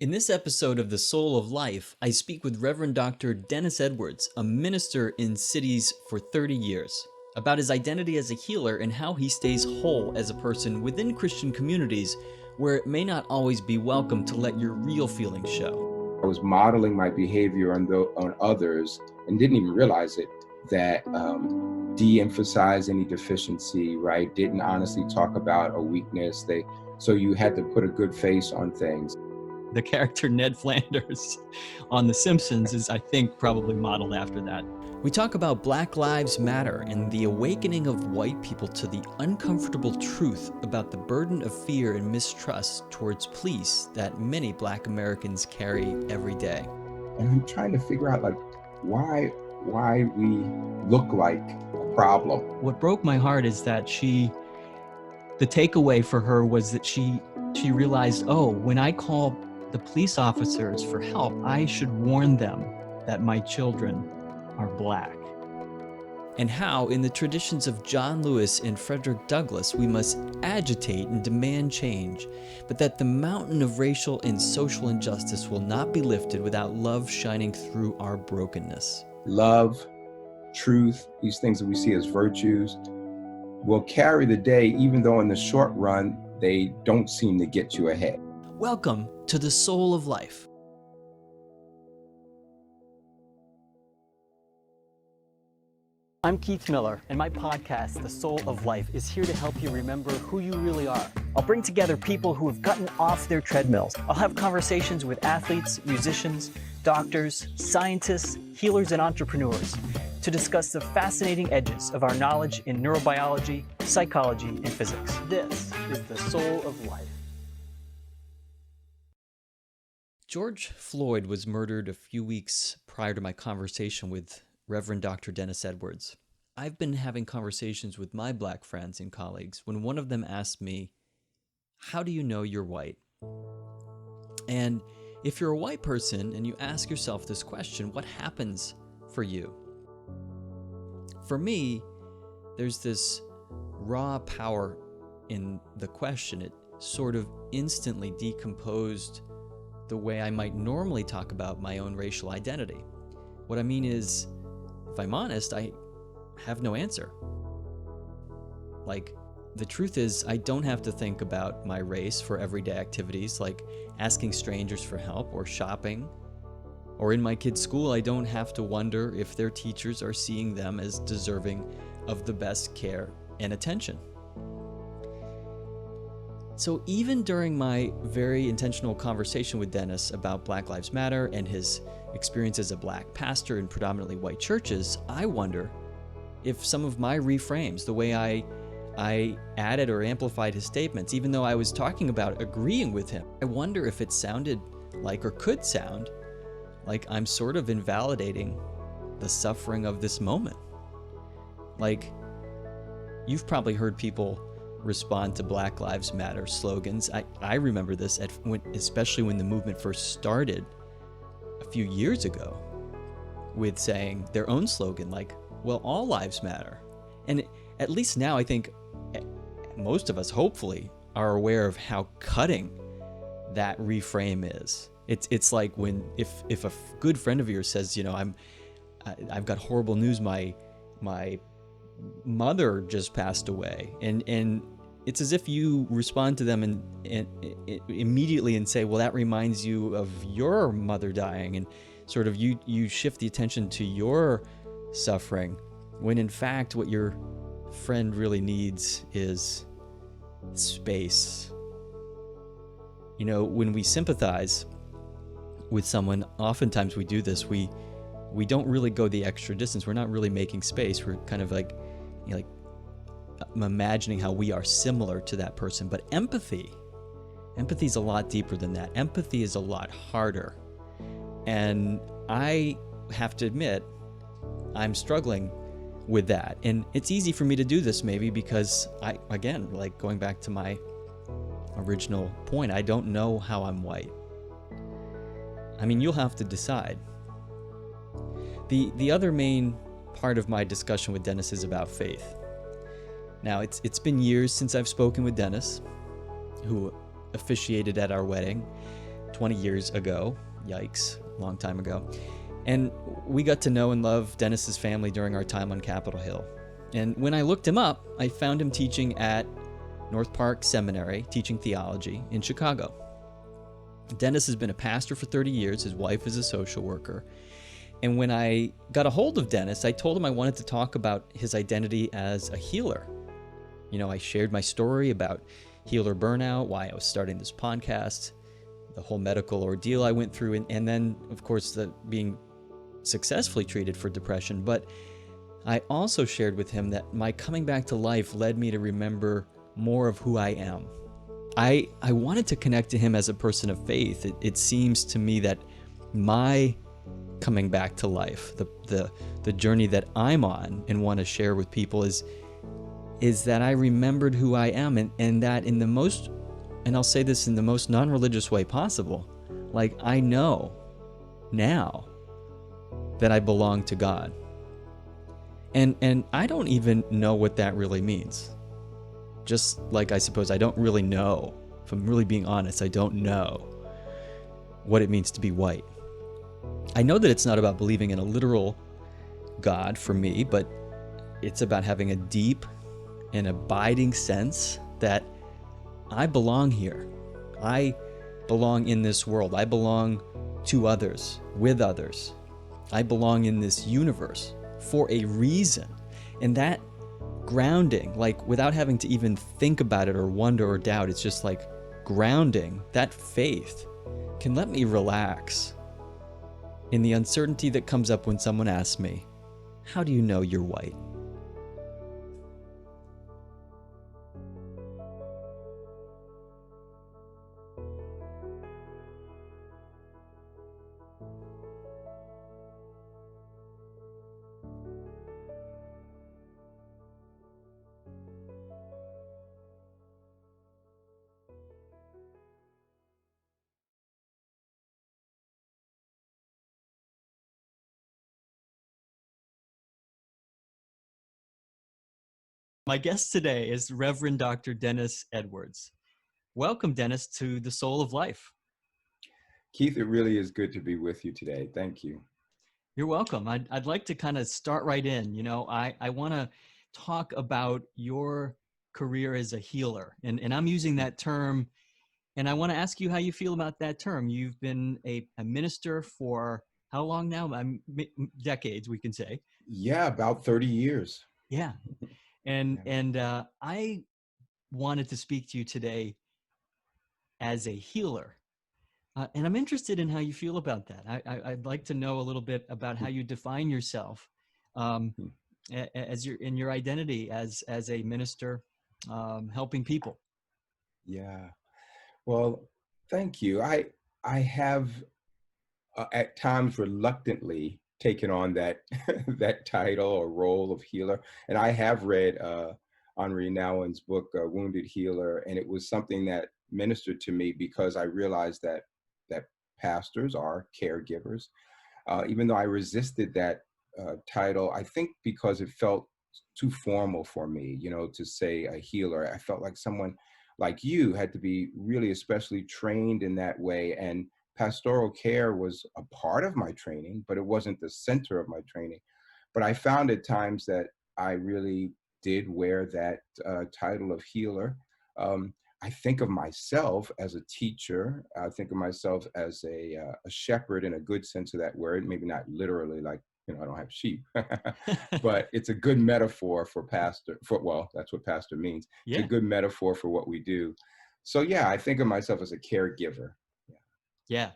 In this episode of The Soul of Life, I speak with Reverend Doctor Dennis Edwards, a minister in cities for 30 years, about his identity as a healer and how he stays whole as a person within Christian communities where it may not always be welcome to let your real feelings show. I was modeling my behavior on others and didn't even realize it, that de-emphasize any deficiency, right? Didn't honestly talk about a weakness. So you had to put a good face on things. The character Ned Flanders on The Simpsons is, I think, probably modeled after that. We talk about Black Lives Matter and the awakening of white people to the uncomfortable truth about the burden of fear and mistrust towards police that many Black Americans carry every day. And I'm trying to figure out why we look like a problem. What broke my heart is that the takeaway for her was that she realized, when I call the police officers for help, I should warn them that my children are Black. And how, in the traditions of John Lewis and Frederick Douglass, we must agitate and demand change, but that the mountain of racial and social injustice will not be lifted without love shining through our brokenness. Love, truth, these things that we see as virtues will carry the day, even though in the short run, they don't seem to get you ahead. Welcome to The Soul of Life. I'm Keith Miller, and my podcast, The Soul of Life, is here to help you remember who you really are. I'll bring together people who have gotten off their treadmills. I'll have conversations with athletes, musicians, doctors, scientists, healers, and entrepreneurs to discuss the fascinating edges of our knowledge in neurobiology, psychology, and physics. This is The Soul of Life. George Floyd was murdered a few weeks prior to my conversation with Reverend Doctor Dennis Edwards. I've been having conversations with my Black friends and colleagues when one of them asked me, "How do you know you're white?" And if you're a white person and you ask yourself this question, what happens for you? For me, there's this raw power in the question. It sort of instantly decomposed the way I might normally talk about my own racial identity. What I mean is, if I'm honest, I have no answer. The truth is, I don't have to think about my race for everyday activities like asking strangers for help or shopping. Or in my kids' school, I don't have to wonder if their teachers are seeing them as deserving of the best care and attention. So even during my very intentional conversation with Dennis about Black Lives Matter and his experience as a Black pastor in predominantly white churches, I wonder if some of my reframes, the way I added or amplified his statements, even though I was talking about agreeing with him, I wonder if it sounded like, or could sound like, I'm sort of invalidating the suffering of this moment. You've probably heard people respond to Black Lives Matter slogans. I remember this especially when the movement first started a few years ago, with saying their own slogan all lives matter. And at least now I think most of us hopefully are aware of how cutting that reframe is. It's like when if a good friend of yours says, I've got horrible news, my mother just passed away, and it's as if you respond to them and immediately and say, well, that reminds you of your mother dying, and sort of you shift the attention to your suffering, when in fact what your friend really needs is space. When we sympathize with someone, oftentimes we do this, we don't really go the extra distance. We're not really making space. We're kind of imagining how we are similar to that person. But empathy is a lot deeper than that. Empathy is a lot harder. And I have to admit, I'm struggling with that. And it's easy for me to do this maybe because going back to my original point, I don't know how I'm white. I mean, you'll have to decide. The other main part of my discussion with Dennis is about faith. Now, it's been years since I've spoken with Dennis, who officiated at our wedding, 20 years ago. Yikes, long time ago. And we got to know and love Dennis's family during our time on Capitol Hill. And when I looked him up, I found him teaching at North Park Seminary, teaching theology in Chicago. Dennis has been a pastor for 30 years. His wife is a social worker. And when I got a hold of Dennis, I told him I wanted to talk about his identity as a healer. You know, I shared my story about healer burnout, why I was starting this podcast, the whole medical ordeal I went through, and then, of course, being successfully treated for depression. But I also shared with him that my coming back to life led me to remember more of who I am. I wanted to connect to him as a person of faith. It seems to me that my coming back to life, the journey that I'm on and want to share with people is that I remembered who I am, and that in the most, and I'll say this in the most non-religious way possible, like I know now that I belong to God. And I don't even know what that really means. Just like I suppose I don't really know, if I'm really being honest, I don't know what it means to be white. I know that it's not about believing in a literal God for me, but it's about having a deep and abiding sense that I belong here. I belong in this world. I belong to others, with others. I belong in this universe for a reason. And that grounding, like without having to even think about it or wonder or doubt, it's just like grounding, that faith can let me relax in the uncertainty that comes up when someone asks me, how do you know you're white? My guest today is Reverend Doctor Dennis Edwards. Welcome, Dennis, to the Soul of Life. Keith, it really is good to be with you today. Thank you. You're welcome. I'd like to kind of start right in. You know, I want to talk about your career as a healer. And I'm using that term, and I want to ask you how you feel about that term. You've been a minister for how long now? Decades, we can say. Yeah, about 30 years. Yeah. And I wanted to speak to you today as a healer. And I'm interested in how you feel about that. I'd like to know a little bit about how you define yourself as your identity as a minister, helping people. Yeah. Well, thank you. I have at times reluctantly taken on that that title or role of healer, and I have read Henri Nouwen's book Wounded Healer, and it was something that ministered to me because I realized that pastors are caregivers. Even though I resisted that title, I think because it felt too formal for me, you know, to say a healer. I felt like someone like you had to be really especially trained in that way. And pastoral care was a part of my training, but it wasn't the center of my training. But I found at times that I really did wear that title of healer. Um, I think of myself as a teacher. I think of myself as a shepherd in a good sense of that word, maybe not literally like, you know, I don't have sheep, but it's a good metaphor for pastor, well, that's what pastor means. It's a Yeah. good metaphor for what we do. So yeah, I think of myself as a caregiver. Yeah.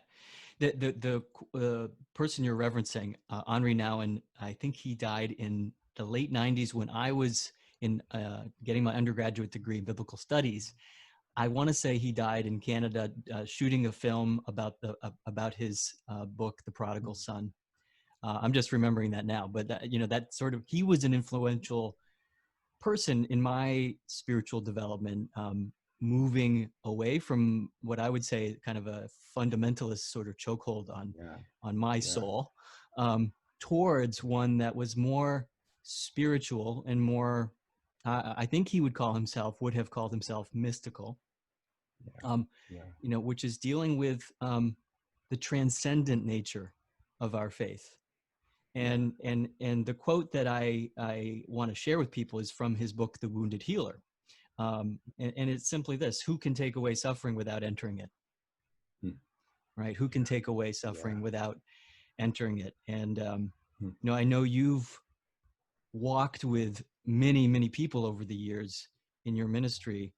Yeah. The person you're referencing, Henri Nouwen, I think he died in the late 90s when I was in getting my undergraduate degree in biblical studies. I want to say he died in Canada shooting a film about his book, The Prodigal Son. I'm just remembering that now, but you know, that sort of, he was an influential person in my spiritual development, moving away from what I would say kind of a fundamentalist sort of chokehold Yeah. on my Yeah. soul, towards one that was more spiritual and more, I think he would have called himself mystical. Yeah. um, Yeah. which is dealing with the transcendent nature of our faith. Yeah. And the quote that I want to share with people is from his book, The Wounded Healer. And it's simply this: who can take away suffering without entering it? Hmm. Right? Who can Yeah. take away Yeah. suffering without entering it? And Hmm. I know you've walked with many, many people over the years in your ministry,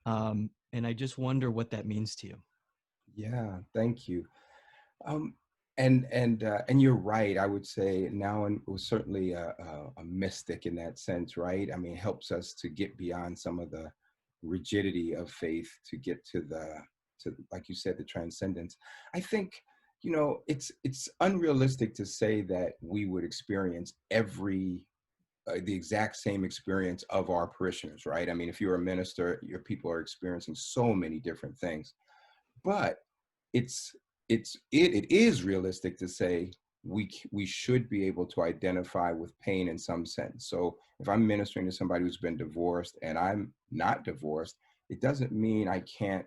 and I just wonder what that means to you. Yeah. Thank you. Um, and you're right. I would say now and was certainly a mystic in that sense, right? I mean, it helps us to get beyond some of the rigidity of faith to get to like you said, the transcendence. I think it's unrealistic to say that we would experience every the exact same experience of our parishioners, right? I mean, if you're a minister, your people are experiencing so many different things, but it's it is realistic to say we should be able to identify with pain in some sense. So if I'm ministering to somebody who's been divorced and I'm not divorced, it doesn't mean I can't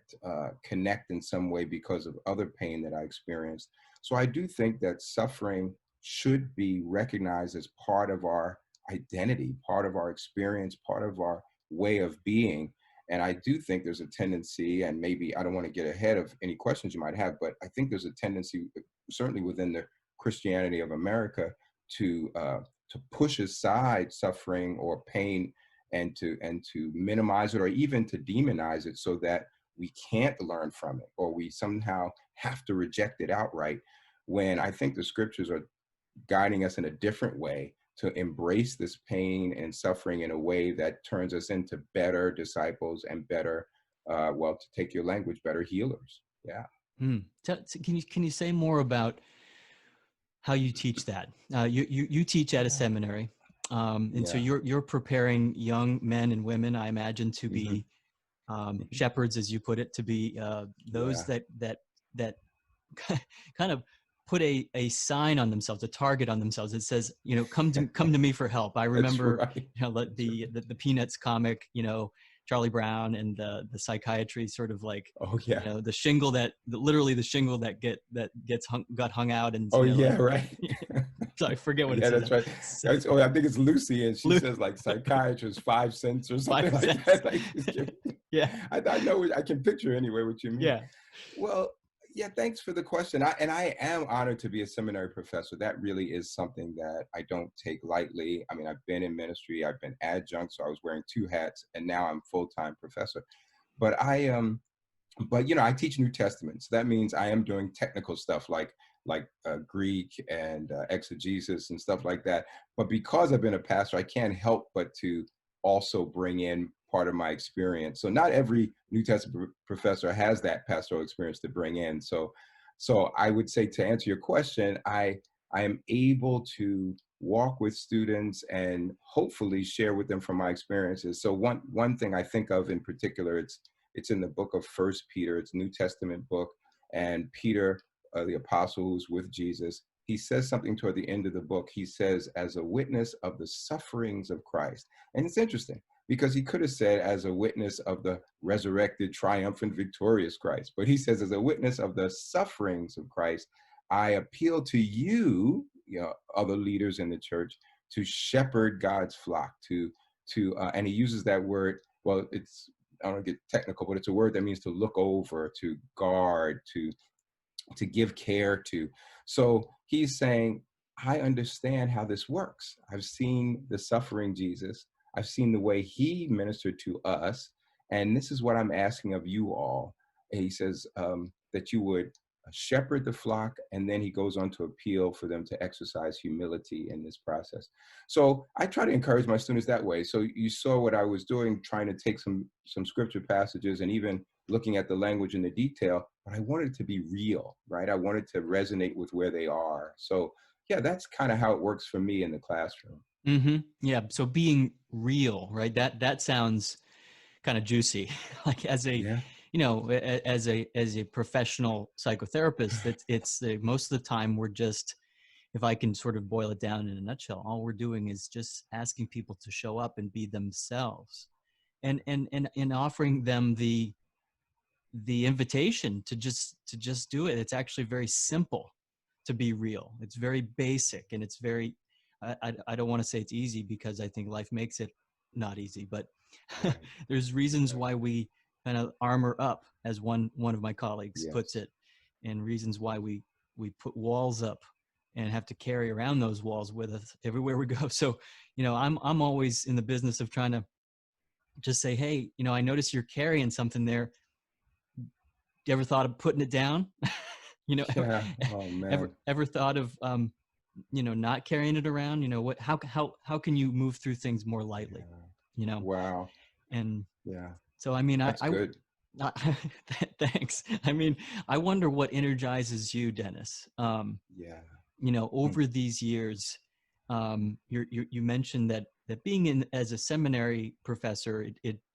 connect in some way because of other pain that I experienced. So I do think that suffering should be recognized as part of our identity, part of our experience, part of our way of being. And I do think there's a tendency, and maybe I don't want to get ahead of any questions you might have, but I think there's a tendency, certainly within the Christianity of America, to push aside suffering or pain and to minimize it or even to demonize it so that we can't learn from it or we somehow have to reject it outright. When I think the scriptures are guiding us in a different way to embrace this pain and suffering in a way that turns us into better disciples and better, well, to take your language, better healers. Yeah. Can you say more about how you teach that? You teach at a Yeah. seminary, and so Yeah. you're preparing young men and women, I imagine, to Hmm. be Hmm. shepherds, as you put it, to be those Yeah. that kind of put a sign on themselves, a target on themselves that says, come to me for help. I That's remember, right. That's right. the Peanuts comic, Charlie Brown and the psychiatry sort of like, Oh yeah. literally the shingle got hung out, and Oh like, yeah. Right. so I forget what it Yeah, says. that's right. Oh, I think it's Lucy, and she Luke, says like psychiatrist 5 cents or something like 5 cents. that. Like, Yeah, I know I can picture anyway what you mean. yeah. Well, yeah, thanks for the question. I am honored to be a seminary professor. That really is something that I don't take lightly. I mean, I've been in ministry, I've been adjunct, so I was wearing two hats, and now I'm full-time professor. But I teach New Testament, so that means I am doing technical stuff like Greek and exegesis and stuff like that. But because I've been a pastor, I can't help but to also bring in part of my experience. So not every New Testament professor has that pastoral experience to bring in. So I would say, to answer your question, I am able to walk with students and hopefully share with them from my experiences. So one thing I think of in particular, it's in the book of First Peter. It's a New Testament book, and Peter, the apostle who's with Jesus, he says something toward the end of the book. He says, as a witness of the sufferings of Christ. And it's interesting because he could have said, as a witness of the resurrected, triumphant, victorious Christ. But he says, as a witness of the sufferings of Christ, I appeal to you, other leaders in the church, to shepherd God's flock, and he uses that word. Well, I don't get technical, but it's a word that means to look over, to guard, to give care to. So he's saying, I understand how this works. I've seen the suffering Jesus. I've seen the way he ministered to us. And this is what I'm asking of you all. And he says that you would shepherd the flock. And then he goes on to appeal for them to exercise humility in this process. So I try to encourage my students that way. So you saw what I was doing, trying to take some scripture passages and even looking at the language and the detail, but I wanted it to be real, right? I wanted to resonate with where they are. So yeah, that's kind of how it works for me in the classroom. Yeah. So being real, right? That sounds kind of juicy. Like Yeah. as a professional psychotherapist, it's most of the time we're just, if I can sort of boil it down in a nutshell, all we're doing is just asking people to show up and be themselves, and offering them the invitation to just do it. It's actually very simple to be real. It's very basic, and it's very, I don't want to say it's easy, because I think life makes it not easy, but Right. there's reasons Right. why we kind of armor up, as one of my colleagues puts Yes. it, and reasons why we put walls up and have to carry around those walls with us everywhere we go. So, I'm always in the business of trying to just say, hey, I notice you're carrying something there. You ever thought of putting it down? Ever, Yeah. Oh ever, man. ever thought of, not carrying it around? How can you move through things more lightly? Yeah. You know, Wow. and Yeah. so, I mean, That's good. thanks. I mean, I wonder what energizes you, Dennis. Yeah. Mm. Over these years, you mentioned that being in as a seminary professor,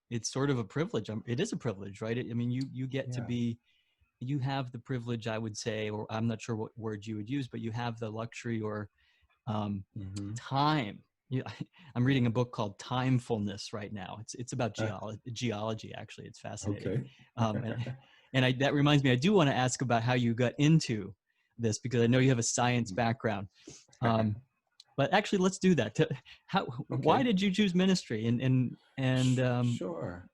it's sort of a privilege. It is a privilege, right? I mean, you get to Yeah. be, you have the privilege, I would say, or I'm not sure what word you would use, but you have the luxury, or um, Mm-hmm. time. Yeah, I'm reading a Yeah. book called Timefulness right now. It's about Uh, geology, actually. It's fascinating. okay. And that reminds me, I do want to ask about how you got into this, because I know you have a science background. Um, but actually, let's do that. Why Okay. did you choose ministry? Sure.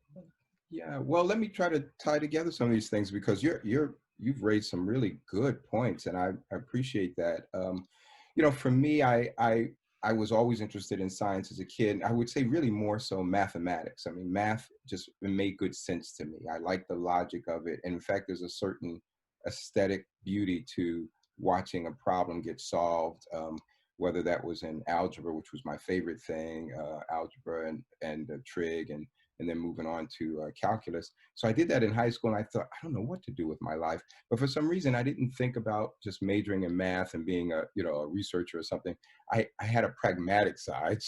Yeah. Well, let me try to tie together some of these things because you've raised some really good points, and I appreciate that. For me, I was always interested in science as a kid. I would say really more so mathematics. I mean, math just made good sense to me. I like the logic of it. And in fact, there's a certain aesthetic beauty to watching a problem get solved. Whether that was in algebra, which was my favorite thing, algebra and trig, and then moving on to calculus. So I did that in high school, and I thought, I don't know what to do with my life. But for some reason, I didn't think about just majoring in math and being a researcher or something. I had a pragmatic side,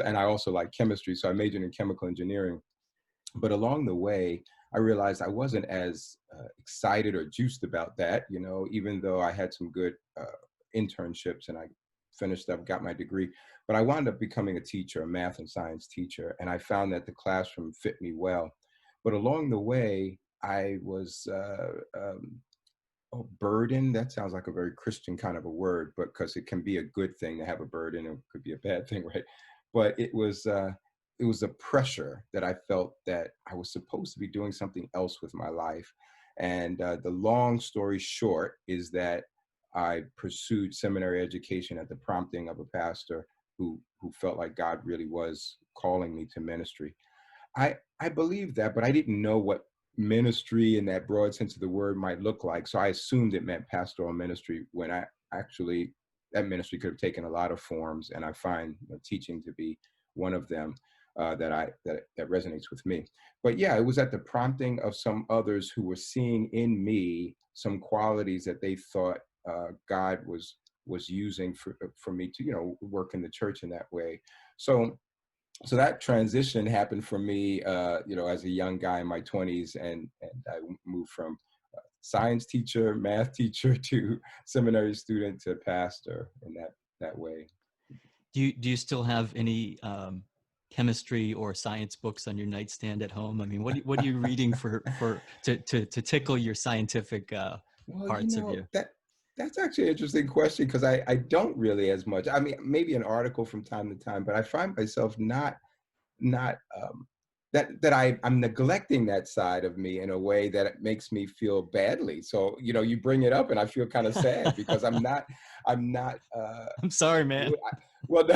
and I also like chemistry, so I majored in chemical engineering. But along the way, I realized I wasn't as excited or juiced about that, even though I had some good internships and I finished up, got my degree. But I wound up becoming a teacher, a math and science teacher, and I found that the classroom fit me well. But along the way, I was burden. That sounds like a very Christian kind of a word, but because it can be a good thing to have a burden, it could be a bad thing, right? But it was a pressure that I felt that I was supposed to be doing something else with my life. And the long story short is that I pursued seminary education at the prompting of a pastor who felt like God really was calling me to ministry. I believed that, but I didn't know what ministry in that broad sense of the word might look like. So I assumed it meant pastoral ministry when I actually that ministry could have taken a lot of forms, and I find teaching to be one of them that resonates with me. But yeah, it was at the prompting of some others who were seeing in me some qualities that they thought God was using for me to work in the church in that way. So that transition happened for me, as a young guy in my 20s, and I moved from science teacher, math teacher to seminary student to pastor in that way. Do you still have any chemistry or science books on your nightstand at home? I mean, what are you reading to tickle your scientific Well, parts of you? that's actually an interesting question because I don't really as much. I mean, maybe an article from time to time, but I find myself not I'm neglecting that side of me in a way that it makes me feel badly. So you bring it up, and I feel kind of sad because I'm not. I'm sorry, man. Well,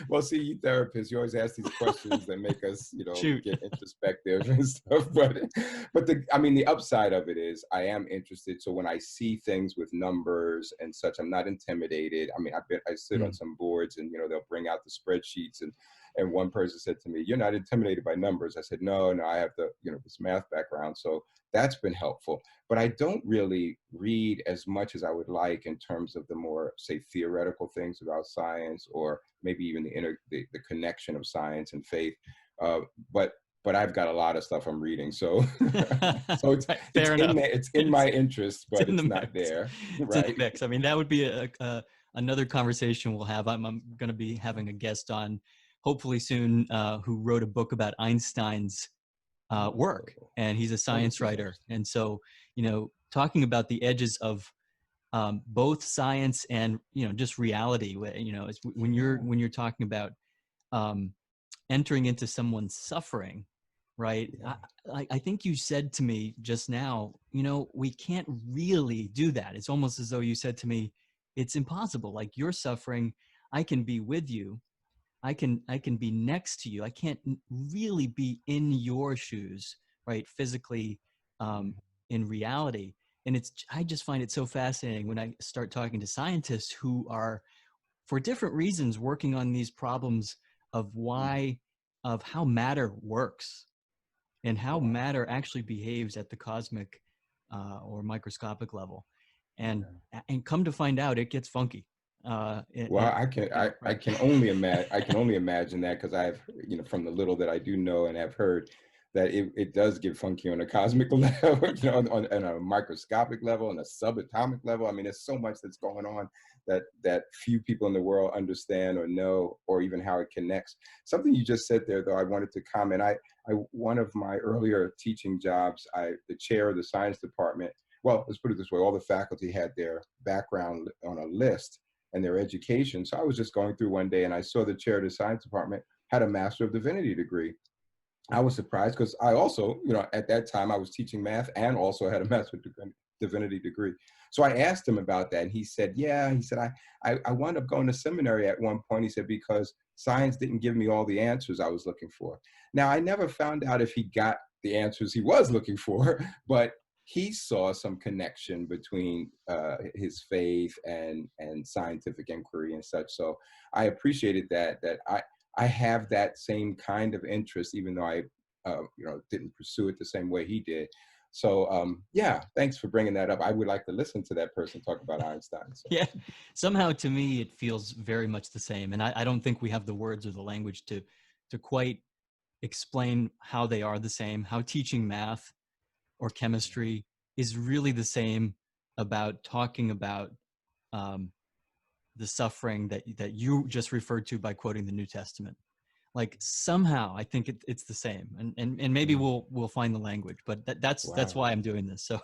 well, see, you therapists, you always ask these questions that make us, Shoot. get introspective and stuff. But the upside of it is I am interested. So when I see things with numbers and such, I'm not intimidated. I mean, I sit on Mm. some boards, and they'll bring out the spreadsheets, and one person said to me, "You're not intimidated by numbers." I said, "No, no, I have this math background, so that's been helpful." But I don't really read as much as I would like in terms of the more, say, theoretical things about science, or maybe even the connection of science and faith. Uh, but but I've got a lot of stuff I'm reading, so so it's Right, it's fair in enough. there, it's in my interest, It's but in the it's not mix. there, It's in the right? mix. I mean, that would be another conversation we'll have. I'm going to be having a guest on hopefully soon, who wrote a book about Einstein's work, and he's a That is science writer. interesting. And so, talking about the edges of both science and just reality. When Yeah. you're talking about um, entering into someone's suffering, right? Yeah. I think you said to me just now, we can't really do that. It's almost as though you said to me, it's impossible. Like, you're suffering, I can be with you. I can be next to you. I can't really be in your shoes, right? Physically, um, in reality. And I just find it so fascinating when I start talking to scientists who are, for different reasons, working on these problems of Mhm. of how matter works and how Wow. matter actually behaves at the cosmic or microscopic level. And Yeah. and come to find out, it gets funky. Well, I can I Right. can only imagine that because I've from the little that I do know and have heard that it does get funky on a cosmic level, on a microscopic level, on a subatomic level. I mean, there's so much that's going on that few people in the world understand or know, or even how it connects. Something you just said there, though, I wanted to comment. I one of my earlier teaching jobs, the chair of the science department. Well, let's put it this way: all the faculty had their background on a list and their education. So I was just going through one day and I saw the chair of the science department had a Master of Divinity degree. I was surprised because I also, at that time I was teaching math and also had a Master of Divinity degree. So I asked him about that and he said, yeah, he said, I wound up going to seminary at one point. He said, because science didn't give me all the answers I was looking for. Now, I never found out if he got the answers he was looking for, but he saw some connection between his faith and scientific inquiry and such. So I appreciated that I have that same kind of interest, even though I didn't pursue it the same way he did. So yeah, thanks for bringing that up. I would like to listen to that person talk about Einstein. So Yeah, somehow to me it feels very much the same, and I don't think we have the words or the language to quite explain how they are the same, how teaching math or chemistry is really the same about talking about um, the suffering that you just referred to by quoting the New Testament. Like, somehow I think it's the same, and maybe mm, we'll find the language, but that's wow, why I'm doing this. So,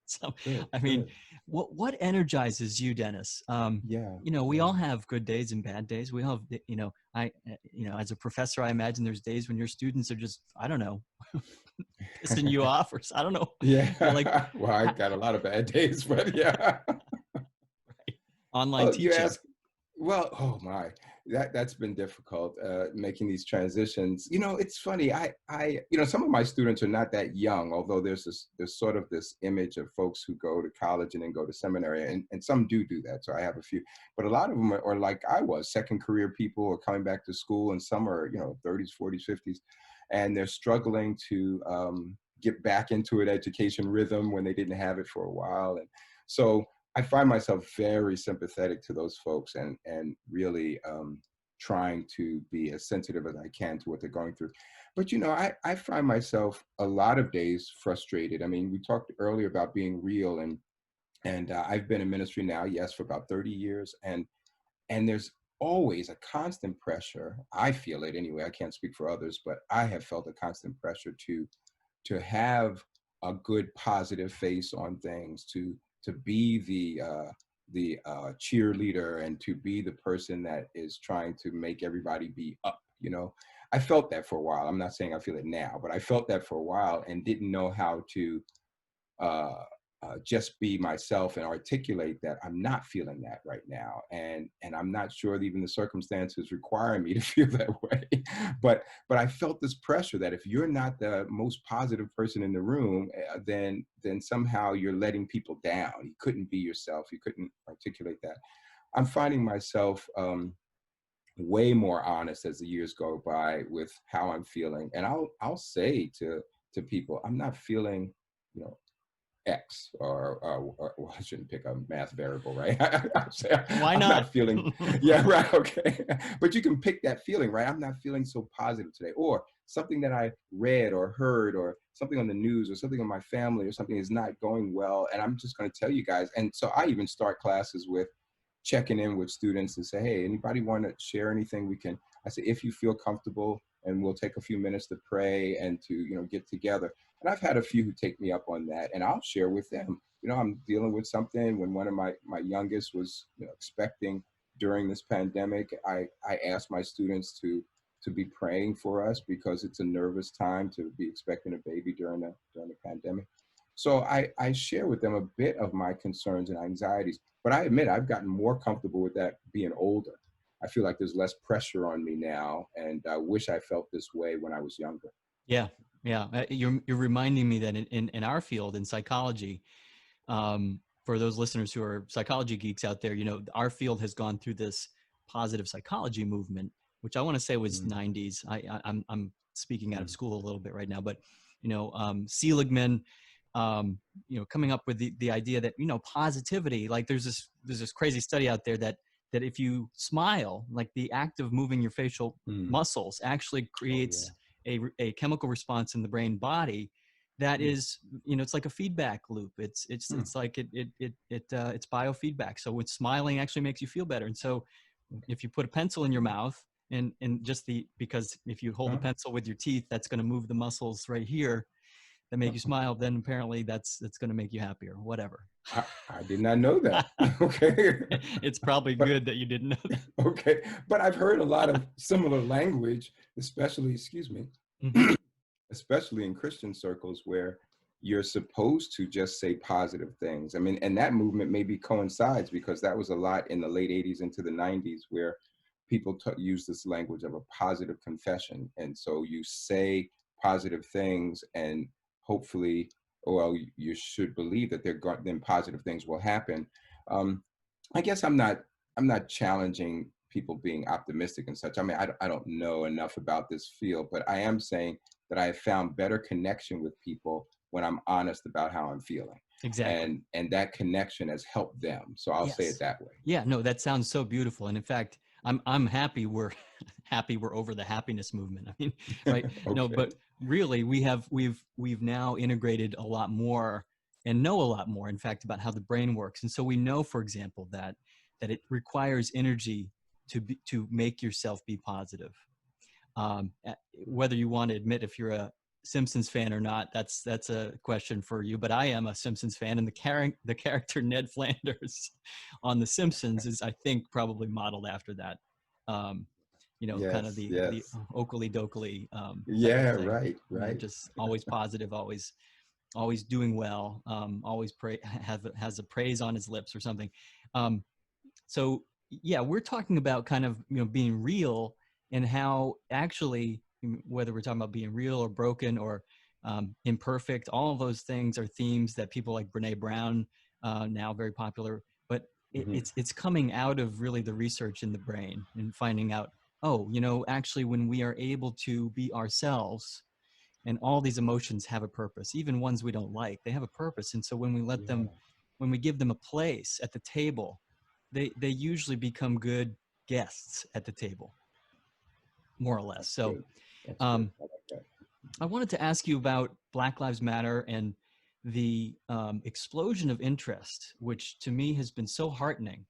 so good, I mean, good. what energizes you, Dennis? Yeah, We all yeah. have good days and bad days. We all have, as a professor, I imagine there's days when your students are just, I don't know, pissing you off, or I don't know, like, Yeah. Well, I ha- got a lot of bad days, but yeah. right, online Well, you teaching. ask. Well, oh my, that's been difficult making these transitions. It's funny. Some of my students are not that young, although there's sort of this image of folks who go to college and then go to seminary, and some do that. So I have a few, but a lot of them are like I was, second career people, or coming back to school, and some are 30s, 40s, 50s, and they're struggling to get back into an education rhythm when they didn't have it for a while, and so I find myself very sympathetic to those folks and really trying to be as sensitive as I can to what they're going through. But I find myself a lot of days frustrated. I mean, we talked earlier about being real, and I've been in ministry now, yes, for about 30 years, and there's always a constant pressure. I feel it anyway. I can't speak for others, but I have felt a constant pressure to have a good positive face on things, to be the cheerleader and to be the person that is trying to make everybody be up. I felt that for a while. I'm not saying I feel it now, but I felt that for a while and didn't know how to uh, just be myself and articulate that I'm not feeling that right now, and I'm not sure that even the circumstances require me to feel that way. But I felt this pressure that if you're not the most positive person in the room, then somehow you're letting people down. You couldn't be yourself. You couldn't articulate that. I'm finding myself way more honest as the years go by with how I'm feeling, and I'll say to people, I'm not feeling, you know X, or well, I shouldn't pick a math variable, right? I'll say Why I'm not? not feeling, yeah, right, okay. But you can pick that feeling, right? I'm not feeling so positive today, or something that I read or heard, or something on the news, or something in my family, or something is not going well, and I'm just going to tell you guys. And so I even start classes with checking in with students and say, hey, anybody want to share anything? I say, if you feel comfortable and we'll take a few minutes to pray and to, get together. And I've had a few who take me up on that, and I'll share with them. I'm dealing with something. When one of my youngest was, expecting during this pandemic, I asked my students to be praying for us because it's a nervous time to be expecting a baby during the pandemic. So I share with them a bit of my concerns and anxieties, but I admit I've gotten more comfortable with that being older. I feel like there's less pressure on me now, and I wish I felt this way when I was younger. Yeah, yeah. You're reminding me that in our field in psychology, for those listeners who are psychology geeks out there, our field has gone through this positive psychology movement, which I want to say was Mm, 90s. I'm speaking out of mm, school a little bit right now, but Seligman, coming up with the idea that positivity, like there's this crazy study out there that if you smile, like the act of moving your facial mm. muscles actually Oh, yeah. creates a chemical response in the brain body that Mm, is, it's like a feedback loop. mm. It's like it's biofeedback. So when smiling actually makes you feel better. And so if you put a pencil in your mouth and just because if you hold the Huh? pencil with your teeth, that's going to move the muscles right here that make you smile, then apparently that's going to make you happier, whatever. I did not know that. Okay. It's probably But good that you didn't know that. okay. But I've heard a lot of similar language, especially, excuse me, Hmm. especially in Christian circles where you're supposed to just say positive things. I mean, and that movement maybe coincides because that was a lot in the late 80s into the 90s where people use this language of a positive confession. And so you say positive things and hopefully, well, you should believe that then positive things will happen. Um, I guess I'm not challenging people being optimistic and such. I mean, I don't know enough about this field, but I am saying that I have found better connection with people when I'm honest about how I'm feeling. Exactly. And that connection has helped them. So I'll say it Yes. that way. Yeah, no, that sounds so beautiful. And in fact, I'm happy we're happy we're over the happiness movement. I mean, right? No, Okay. but really we've now integrated a lot more and know a lot more, in fact, about how the brain works. And so we know, for example, that it requires energy to make yourself be positive. Whether you want to admit if you're a Simpsons fan or not, that's a question for you. But I am a Simpsons fan, and the character Ned Flanders on The Simpsons is, I think, probably modeled after that. Um, kind of Yes, the yes. okalie dokelie type of Yeah, thing. right, right. Just always positive, always doing well, always has a praise on his lips or something. Um, so yeah, we're talking about kind of being real and how actually whether we're talking about being real or broken or imperfect, all of those things are themes that people like Brene Brown, now very popular, but Hmm. it's coming out of really the research in the brain and finding out, oh, actually when we are able to be ourselves, and all these emotions have a purpose, even ones we don't like, they have a purpose. And so when we let them, Yeah, when we give them a place at the table, they usually become good guests at the table, more or less. that's So good. That's good. um, I like that. I wanted to ask you about Black Lives Matter and the explosion of interest, which to me has been so heartening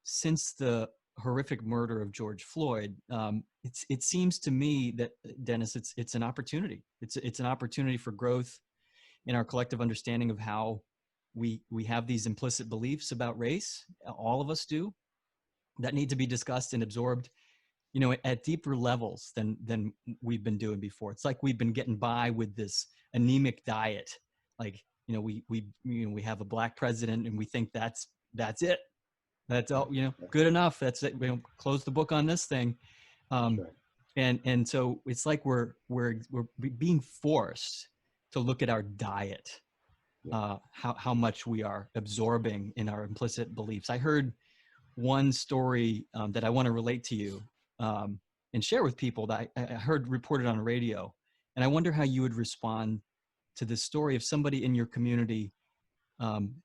since the horrific murder of George Floyd. It seems to me that, Dennis, it's an opportunity. It's an opportunity for growth in our collective understanding of how we have these implicit beliefs about race. All of us do, that need to be discussed and absorbed, at deeper levels than we've been doing before. It's like we've been getting by with this anemic diet. Like, we have a black president and we think that's it. That's Yeah, all, yeah, good enough. That's it. Close the book on this thing. that's Um, right. and so it's like we're being forced to look at our diet, Yeah. how much we are absorbing in our implicit beliefs. I heard one story that I want to relate to you and share with people that I heard reported on the radio. And I wonder how you would respond to this story if somebody in your community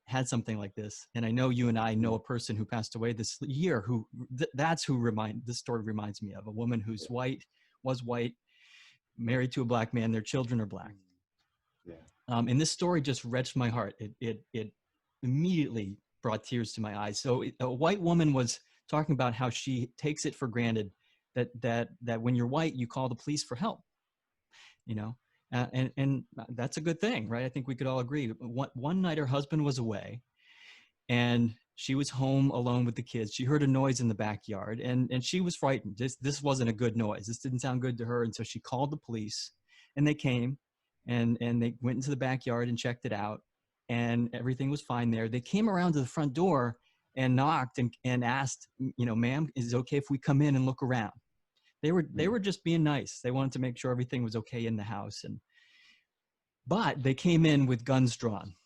had something like this. And I know you and I know Mm, a person who passed away this year who that's who this story reminds me of, a woman who's yeah. was white, married to a black man, their children are black. Mm, yeah. And this story just wrenched my heart. It immediately brought tears to my eyes. So a white woman was talking about how she takes it for granted that when you're white, you call the police for help, you know, and that's a good thing, right? I think we could all agree. One night her husband was away, and she was home alone with the kids. She heard a noise in the backyard, and she was frightened. This wasn't a good noise. This didn't sound good to her, and so she called the police, and they came, and they went into the backyard and checked it out, and everything was fine there. They came around to the front door and knocked and asked, ma'am, is it okay if we come in and look around? They were just being nice. They wanted to make sure everything was okay in the house, but they came in with guns drawn.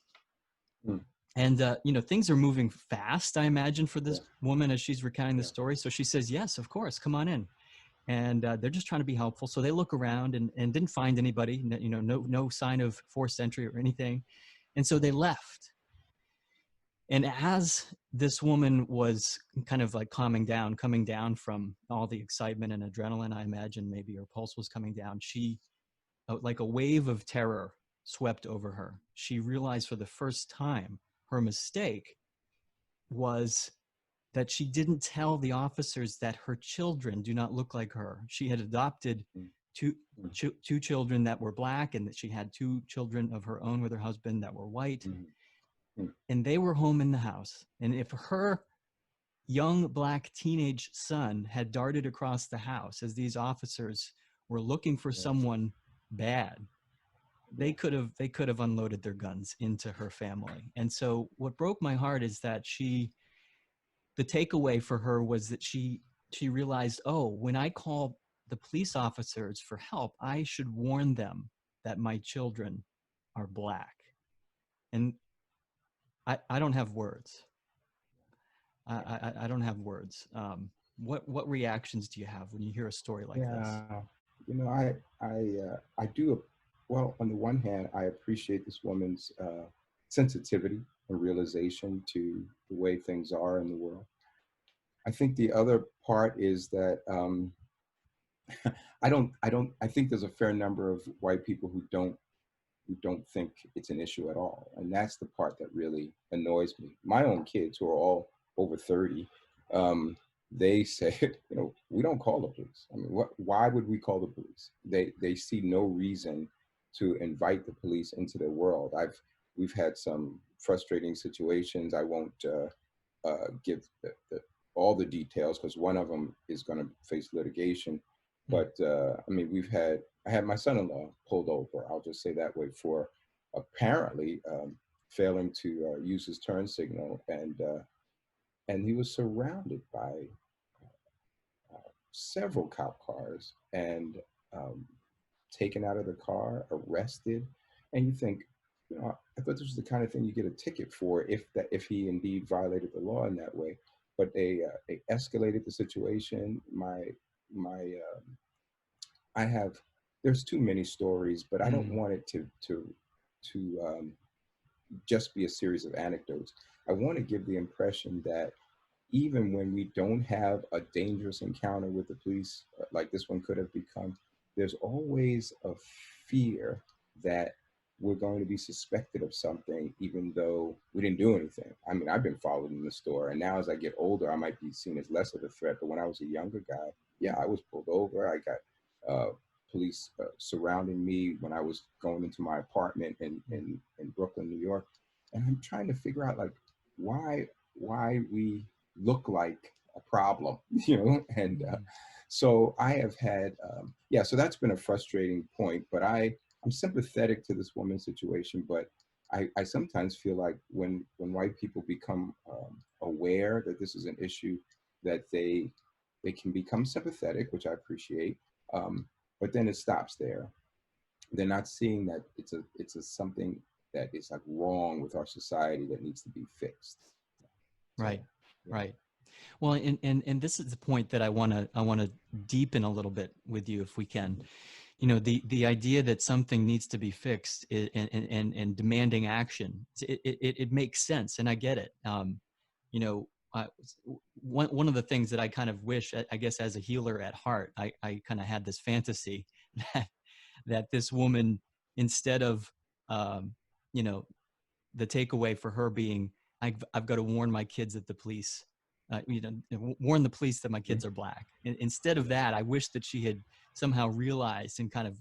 Mm. And, things are moving fast, I imagine, for this Yeah. woman as she's recounting the Yeah. story. So she says, yes, of course, come on in. And they're just trying to be helpful. So they look around and didn't find anybody, no sign of forced entry or anything. And so they left. And as this woman was kind of like coming down from all the excitement and adrenaline, I imagine maybe her pulse was coming down, like a wave of terror swept over her. She realized for the first time her mistake was that she didn't tell the officers that her children do not look like her. She had adopted Mm. two, Mm. two children that were black, and that she had two children of her own with her husband that were white. Mm. Mm. And they were home in the house. And if her young black teenage son had darted across the house as these officers were looking for Yes. someone bad, they Yeah. could have unloaded their guns into her family. And so what broke my heart is that the takeaway for her was that she realized, oh, when I call the police officers for help, I should warn them that my children are black. And I don't have words. I don't have words. What reactions do you have when you hear a story like this? Yeah. I do. Well, on the one hand, I appreciate this woman's sensitivity and realization to the way things are in the world. I think the other part is that I think there's a fair number of white people who don't think it's an issue at all. And that's the part that really annoys me. My own kids, who are all over 30, they say, we don't call the police. I mean, why would we call the police? They see no reason to invite the police into their world. We've had some frustrating situations. I won't give all the details because one of them is going to face litigation. But I mean, I had my son-in-law pulled over, I'll just say that way, for apparently failing to use his turn signal, and he was surrounded by several cop cars and um, taken out of the car, arrested, and you think, I thought this was the kind of thing you get a ticket for if he indeed violated the law in that way. But they escalated the situation. My I have there's too many stories, but I don't want it to just be a series of anecdotes. I want to give the impression that even when we don't have a dangerous encounter with the police, like this one could have become, there's always a fear that we're going to be suspected of something, even though we didn't do anything. I mean, I've been followed in the store, and now as I get older, I might be seen as less of a threat. But when I was a younger guy, yeah, I was pulled over. I got police surrounding me when I was going into my apartment in Brooklyn, New York. And I'm trying to figure out, like, why we look like a problem, and so I have had, so that's been a frustrating point, but I'm sympathetic to this woman's situation, but I sometimes feel like when white people become aware that this is an issue, that they can become sympathetic, which I appreciate, but then it stops there. They're not seeing that it's a something that is like wrong with our society that needs to be fixed. Right, Yeah. right. Well, and this is the point that I want to deepen a little bit with you, if we can. The idea that something needs to be fixed and demanding action, it makes sense, and I get it. One of the things that I kind of wish, I guess, as a healer at heart, I kind of had this fantasy that this woman, instead of the takeaway for her being, I've got to warn my kids that the police warn the police that my kids are black. And instead of that, I wish that she had somehow realized and kind of,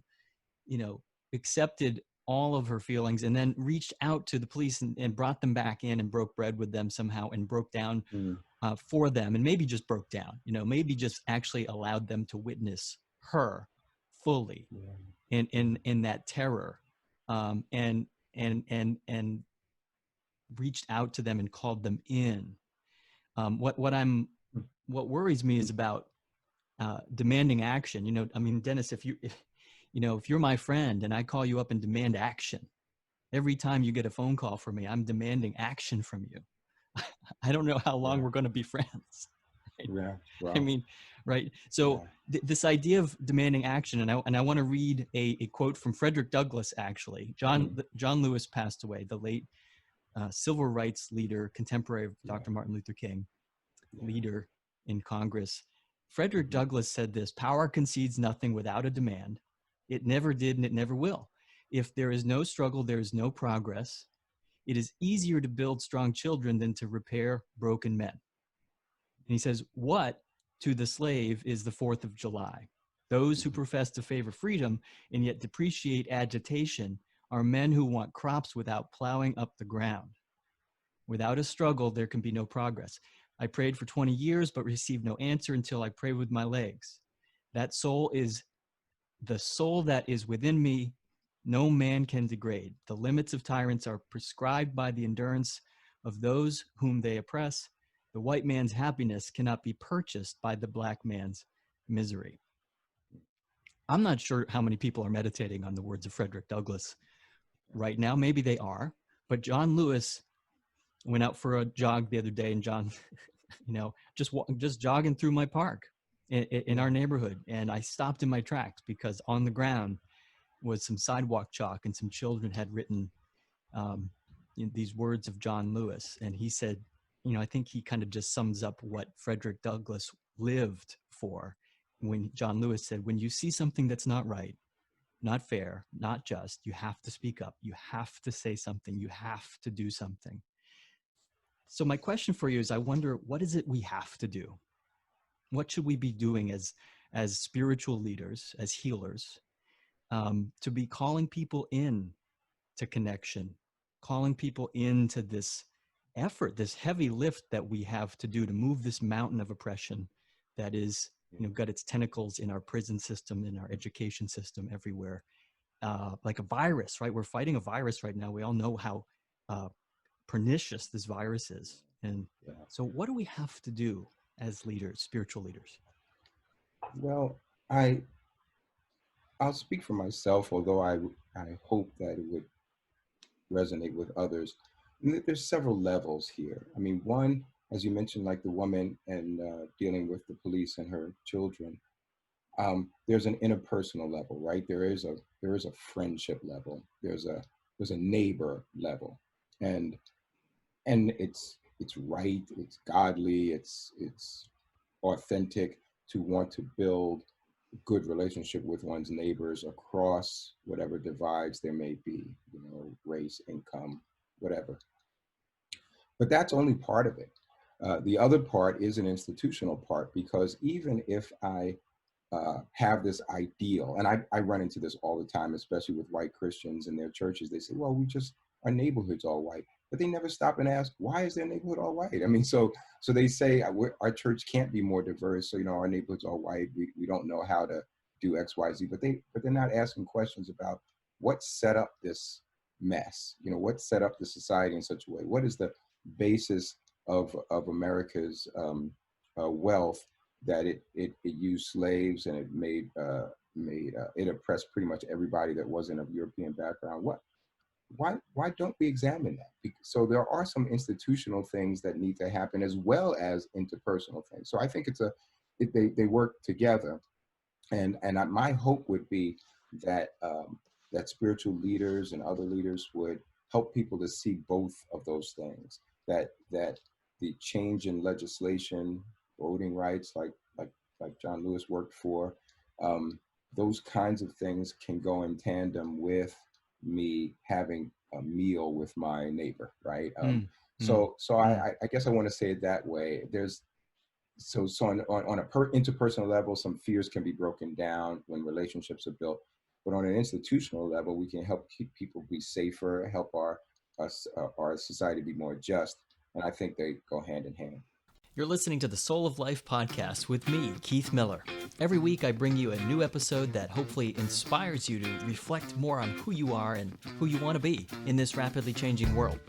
accepted all of her feelings and then reached out to the police and brought them back in and broke bread with them somehow and broke down Mm. for them, and maybe just broke down, maybe just actually allowed them to witness her fully Yeah. in that terror, and reached out to them and called them in. What worries me is about demanding action. I mean, Dennis, if you're my friend and I call you up and demand action, every time you get a phone call from me, I'm demanding action from you. I don't know how long Yeah. we're going to be friends. Right? Yeah. I Wow. mean, right. So Yeah. this idea of demanding action, and I want to read a quote from Frederick Douglass. Actually, Mm. John Lewis passed away, the late civil rights leader, contemporary of Yeah. Dr. Martin Luther King, Yeah. leader in Congress. Frederick Mhm. Douglass said this: "Power concedes nothing without a demand. It never did, and it never will. If there is no struggle, there is no progress. It is easier to build strong children than to repair broken men." And he says, "What to the slave is the 4th of July? Those who Mhm. profess to favor freedom and yet depreciate agitation are men who want crops without plowing up the ground. Without a struggle, there can be no progress. I prayed for 20 years, but received no answer until I prayed with my legs. That soul is the soul that is within me. No man can degrade. The limits of tyrants are prescribed by the endurance of those whom they oppress. The white man's happiness cannot be purchased by the black man's misery." I'm not sure how many people are meditating on the words of Frederick Douglass right now. Maybe they are, but John Lewis went out for a jog the other day, and John, just jogging through my park in Yeah. our neighborhood, and I stopped in my tracks because on the ground was some sidewalk chalk, and some children had written um, these words of John Lewis. And he said, I think he kind of just sums up what Frederick Douglass lived for when John Lewis said, "When you see something that's not right, not fair, not just, you have to speak up. You have to say something. You have to do something." So my question for you is, I wonder, what is it we have to do? What should we be doing as spiritual leaders, as healers, to be calling people in to connection, calling people into this effort, this heavy lift that we have to do to move this mountain of oppression that is, got its tentacles in our prison system, in our education system, everywhere, like a virus, right? We're fighting a virus right now. We all know how uh, pernicious this virus is. And Yeah. so, what do we have to do as leaders, spiritual leaders? Well, I I'll speak for myself, although I hope that it would resonate with others. And there's several levels here. I mean, one, as you mentioned, like the woman and dealing with the police and her children. There's an interpersonal level, right? There is a friendship level. There's a neighbor level, and it's right, it's godly, it's authentic to want to build good relationship with one's neighbors across whatever divides there may be, race, income, whatever. But that's only part of it. The other part is an institutional part, because even if I have this ideal, and I run into this all the time, especially with white Christians and their churches. They say, well, our neighborhood's all white, but they never stop and ask, why is their neighborhood all white? I mean, so they say our church can't be more diverse. So, our neighborhood's all white. We don't know how to do X, Y, Z, but they're not asking questions about what set up this mess. What set up the society in such a way? What is the basis of America's wealth, that it used slaves, and it made it oppressed pretty much everybody that wasn't of European background. Why don't we examine that? So there are some institutional things that need to happen, as well as interpersonal things. So I think they work together, and my hope would be that that spiritual leaders and other leaders would help people to see both of those things. That the change in legislation, voting rights, like John Lewis worked for, um, those kinds of things can go in tandem with me having a meal with my neighbor, right? Mm, mm, So mm, I guess I want to say it that way. on a interpersonal level, some fears can be broken down when relationships are built. But on an institutional level, we can help keep people be safer, help our society be more just, and I think they go hand in hand. You're listening to the Soul of Life podcast with me, Keith Miller. Every week I bring you a new episode that hopefully inspires you to reflect more on who you are and who you want to be in this rapidly changing world.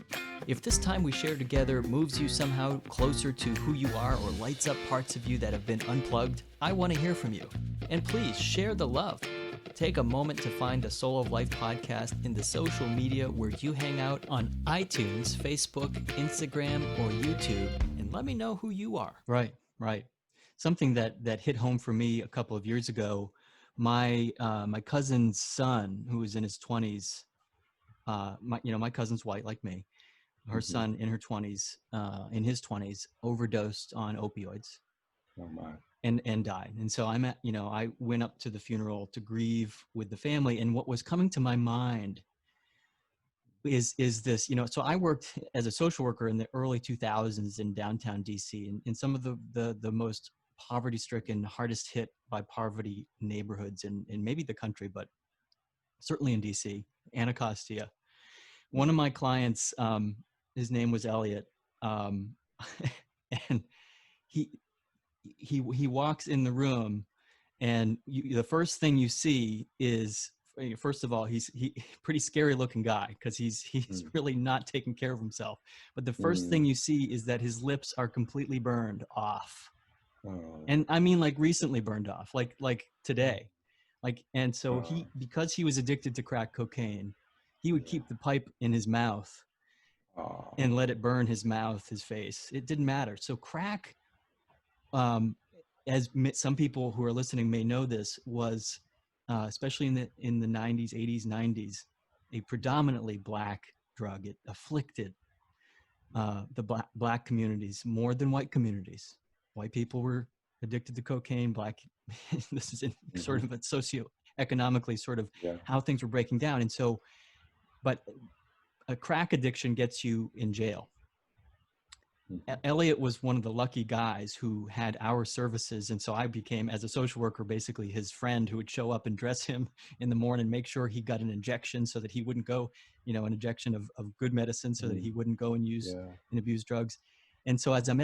If this time we share together moves you somehow closer to who you are or lights up parts of you that have been unplugged, I want to hear from you. And please share the love. Take a moment to find the Soul of Life podcast in the social media where you hang out on iTunes, Facebook, Instagram, or YouTube, and let me know who you are. Right. Something that hit home for me a couple of years ago, my cousin's son, who was in his 20s, my cousin's white like me. Her son in in his 20s, overdosed on opioids. Oh my. And died. And so I went up to the funeral to grieve with the family. And what was coming to my mind is this, so I worked as a social worker in the early 2000s in downtown DC, in some of the most poverty stricken, hardest hit by poverty neighborhoods in maybe the country, but certainly in DC, Anacostia. One of my clients, his name was Elliot. And he walks in the room, and the first thing you see is, first of all, he's pretty scary looking guy because he's really not taking care of himself. But the first thing you see is that his lips are completely burned off. And I mean, like recently burned off, like today. And so because he was addicted to crack cocaine, he would keep the pipe in his mouth and let it burn his mouth, his face. It didn't matter. So crack, as some people who are listening may know, this was, especially in the 90s, 80s, 90s, a predominantly black drug. It afflicted the black communities more than white communities. White people were addicted to cocaine. Black, this is sort of a socioeconomically sort of how things were breaking down. And so, but a crack addiction gets you in jail. Elliot was one of the lucky guys who had our services. And so I became, as a social worker, basically his friend who would show up and dress him in the morning, make sure he got an injection so that he wouldn't go, an injection of good medicine so that he wouldn't go and use and abuse drugs. And so as I'm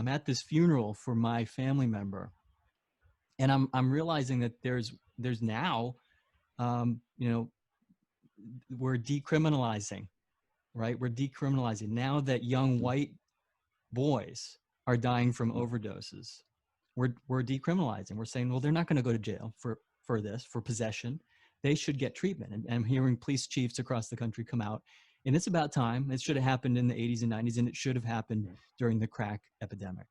at this funeral for my family member, and I'm realizing that there's now, we're decriminalizing. Right? We're decriminalizing now that young white boys are dying from overdoses. We're decriminalizing. We're saying, well, they're not going to go to jail for possession. They should get treatment. And I'm hearing police chiefs across the country come out. And it's about time. It should have happened in the 80s and 90s, and it should have happened during the crack epidemic.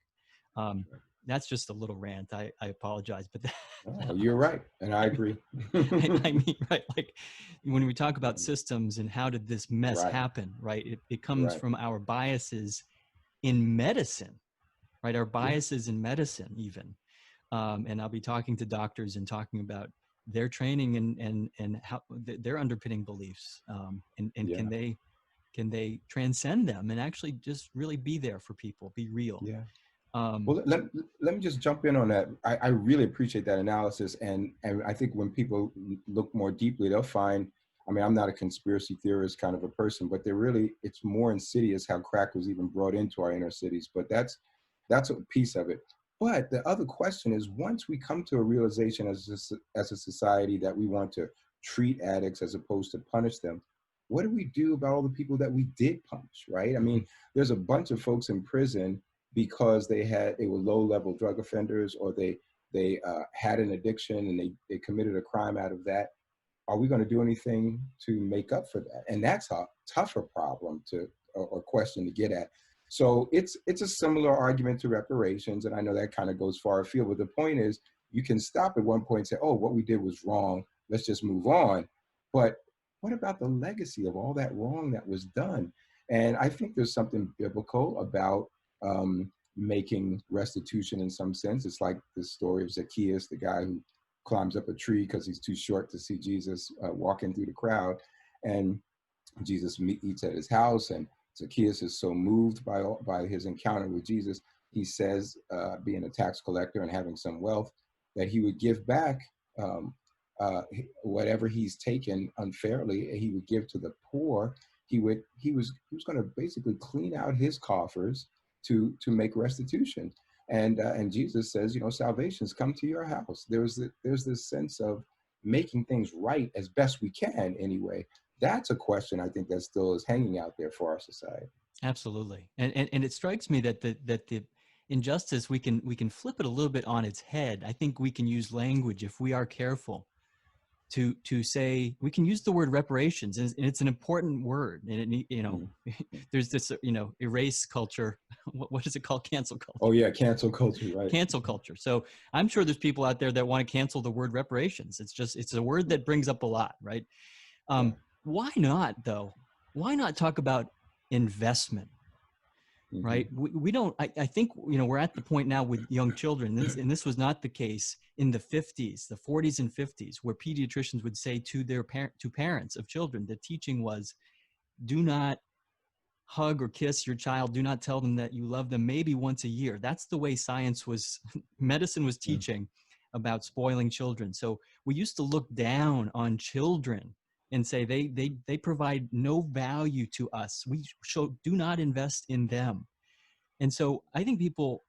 That's just a little rant. I apologize, but you're right, and I agree. I mean, right? Like when we talk about systems and how did this mess happen, right? It comes from our biases in medicine, right? Our biases in medicine, even. And I'll be talking to doctors and talking about their training and how their underpinning beliefs, and can they transcend them and actually just really be there for people, be real. Yeah. Well, let me just jump in on that. I really appreciate that analysis. And I think when people look more deeply, they'll find, I mean, I'm not a conspiracy theorist kind of a person, but it's more insidious how crack was even brought into our inner cities. But that's a piece of it. But the other question is, once we come to a realization as a society that we want to treat addicts as opposed to punish them, what do we do about all the people that we did punish, right? I mean, there's a bunch of folks in prison because they were low-level drug offenders, or they had an addiction and they committed a crime out of that. Are we going to do anything to make up for that? And that's a tougher problem or question to get at. So it's a similar argument to reparations, and I know that kind of goes far afield, but the point is, you can stop at one point and say, oh, what we did was wrong, let's just move on. But what about the legacy of all that wrong that was done? And I think there's something biblical about making restitution in some sense. It's like the story of Zacchaeus, the guy who climbs up a tree because he's too short to see Jesus walking through the crowd. And Jesus eats at his house, and Zacchaeus is so moved by his encounter with Jesus he says, being a tax collector and having some wealth, that he would give back whatever he's taken unfairly. He would give to the poor. He was going to basically clean out his coffers to make restitution. And Jesus says, salvation's come to your house. There's this sense of making things right as best we can anyway. That's a question I think that still is hanging out there for our society. Absolutely. And it strikes me that the injustice, we can flip it a little bit on its head. I think we can use language, if we are careful, to say, we can use the word reparations, and it's an important word. And there's this erase culture. What is it called? Cancel culture. Oh yeah, cancel culture, right? Cancel culture. So I'm sure there's people out there that want to cancel the word reparations. It's a word that brings up a lot, right? Yeah. Why not, though? Why not talk about investment? Right? We don't, I think, we're at the point now with young children, and this was not the case in the 50s, the 40s and 50s, where pediatricians would say to their parents of children, the teaching was, do not hug or kiss your child. Do not tell them that you love them, maybe once a year. That's the way medicine was teaching about spoiling children. So we used to look down on children and say they provide no value to us. We do not invest in them. And so I think people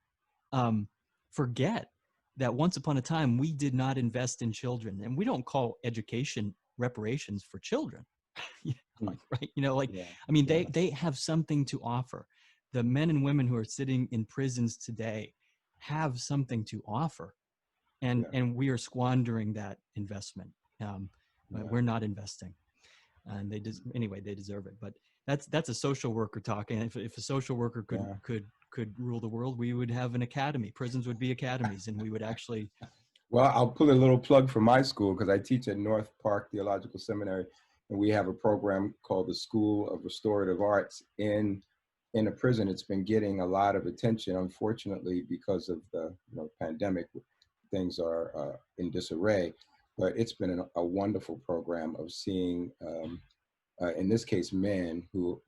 forget that once upon a time we did not invest in children, and we don't call education reparations for children. Right? They have something to offer. The men and women who are sitting in prisons today have something to offer, and we are squandering that investment. We're not investing, and they deserve it. But that's a social worker talking. If a social worker could rule the world, we would have an academy. Prisons would be academies, and we would actually. Well, I'll put a little plug for my school, because I teach at North Park Theological Seminary, and we have a program called the School of Restorative Arts in a prison. It's been getting a lot of attention, unfortunately, because of the pandemic. Things are in disarray, but it's been a wonderful program of seeing, in this case, men who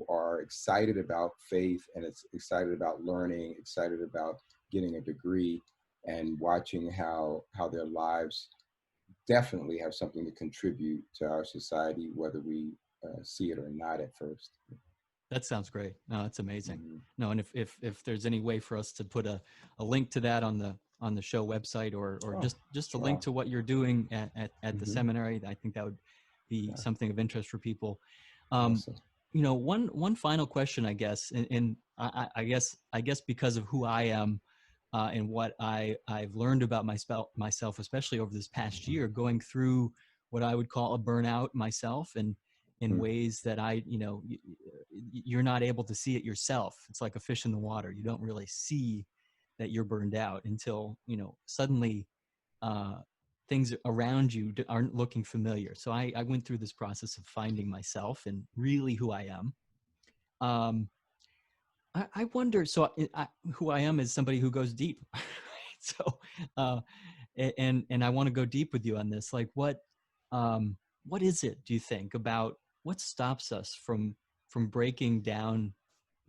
are excited about faith, and it's excited about learning, excited about getting a degree, and watching how their lives definitely have something to contribute to our society, whether we see it or not at first. That sounds great. No, that's amazing. No, and if there's any way for us to put a link to that on the show website, or just a link to what you're doing at the seminary, I think that would be something of interest for people. Awesome. One final question, I guess, and I guess because of who I am, and what I've learned about myself, especially over this past year, going through what I would call a burnout myself, and in ways that you're not able to see it yourself. It's like a fish in the water. You don't really see that you're burned out until suddenly things around you aren't looking familiar. So I went through this process of finding myself and really who I am. I wonder, who I am is somebody who goes deep. So, and I want to go deep with you on this. Like, what is it, do you think, about what stops us from breaking down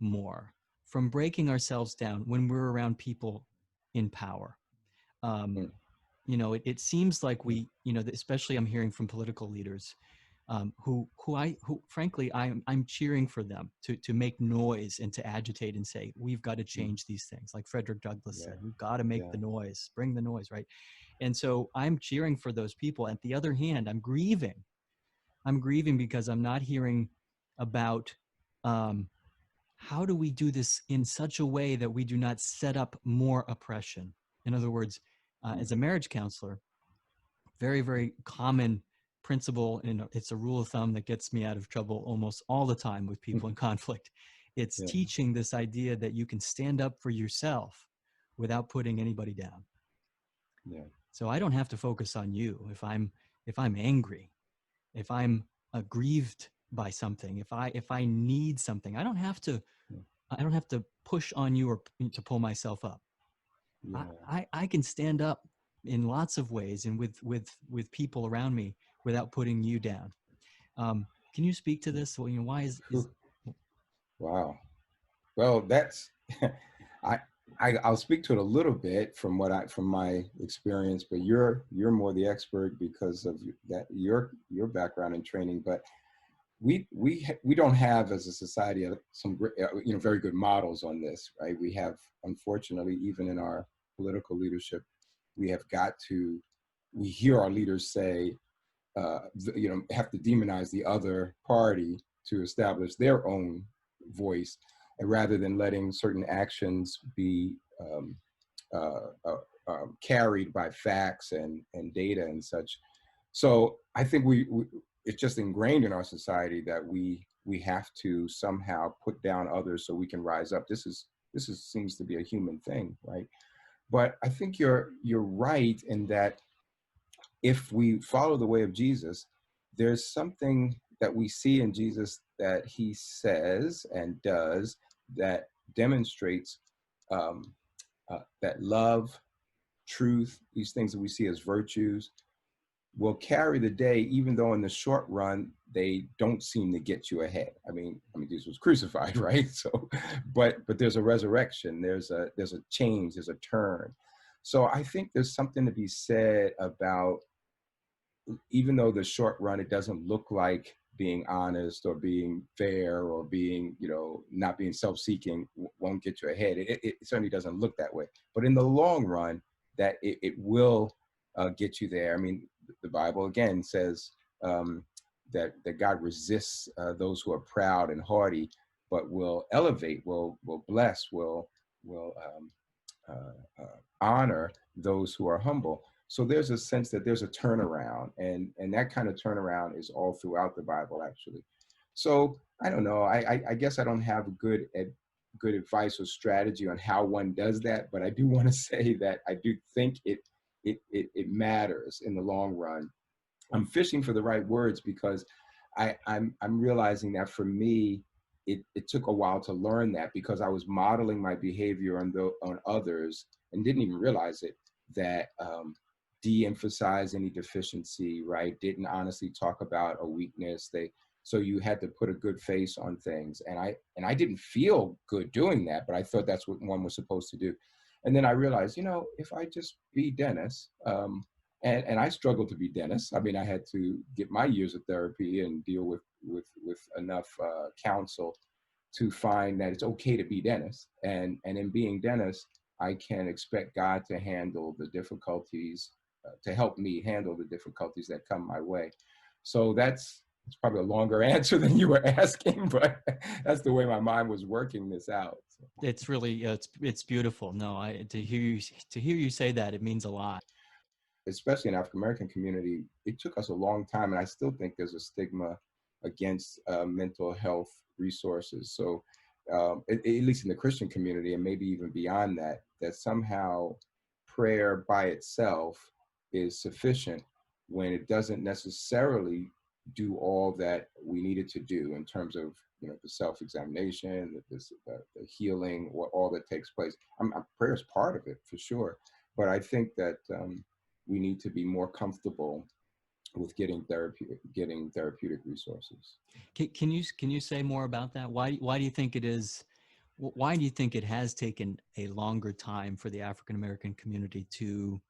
more, from breaking ourselves down when we're around people in power? It seems like we, especially I'm hearing from political leaders, who frankly I'm cheering for them to make noise and to agitate and say, we've got to change these things. Like Frederick Douglass said, we've got to make the noise, bring the noise, right? And so I'm cheering for those people. At the other hand, I'm grieving because I'm not hearing about how do we do this in such a way that we do not set up more oppression. In other words, as a marriage counselor, very, very common principle, and it's a rule of thumb that gets me out of trouble almost all the time with people in conflict. It's teaching this idea that you can stand up for yourself without putting anybody down. So I don't have to focus on you if I'm angry, if I'm aggrieved by something, if I need something. I don't have to push on you or to pull myself up. I can stand up in lots of ways and with people around me without putting you down. Can you speak to this? Well, why is Wow. Well, that's I, I'll speak to it a little bit from from my experience, but you're more the expert because of that your background and training. But we don't have as a society some very good models on this, right? We have, unfortunately, even in our political leadership, we have got to we hear our leaders say have to demonize the other party to establish their own voice, and rather than letting certain actions be carried by facts and data and such. So I think it's just ingrained in our society that we have to somehow put down others so we can rise up. This is seems to be a human thing, right? But I think you're right in that if we follow the way of Jesus, there's something that we see in Jesus that he says and does that demonstrates um, that love, truth, these things that we see as virtues, will carry the day, even though in the short run they don't seem to get you ahead. I mean, Jesus was crucified, right? So, but there's a resurrection, there's a change, there's a turn. So I think there's something to be said about, even though the short run it doesn't look like being honest or being fair or being, not being self-seeking won't get you ahead. It certainly doesn't look that way. But in the long run, that it will get you there. I mean, the Bible again says that God resists those who are proud and haughty, but will elevate, will bless, will honor those who are humble. So there's a sense that there's a turnaround, and that kind of turnaround is all throughout the Bible, actually. So I don't know. I guess I don't have good advice or strategy on how one does that, but I do want to say that I do think it matters in the long run. I'm fishing for the right words because I'm realizing that for me, it took a while to learn that, because I was modeling my behavior on others and didn't even realize it, that de-emphasize any deficiency, right? Didn't honestly talk about a weakness. So you had to put a good face on things, and I didn't feel good doing that, but I thought that's what one was supposed to do. And then I realized, if I just be Dennis, and I struggled to be Dennis. I mean, I had to get my years of therapy and deal with enough counsel to find that it's okay to be Dennis. And in being Dennis, I can expect God to handle the difficulties, to help me handle the difficulties that come my way. So it's probably a longer answer than you were asking, but that's the way my mind was working this out. So. It's really it's beautiful. No, to hear you say that, it means a lot. Especially in African American community, it took us a long time, and I still think there's a stigma against mental health resources. So, at least in the Christian community, and maybe even beyond that, that somehow prayer by itself is sufficient when it doesn't necessarily do all that we needed to do in terms of the self-examination, the healing, all that takes place. Prayer is part of it for sure, but I think that we need to be more comfortable with getting therapeutic resources. Can you say more about that? Why do you think it is? Why do you think it has taken a longer time for the African American community to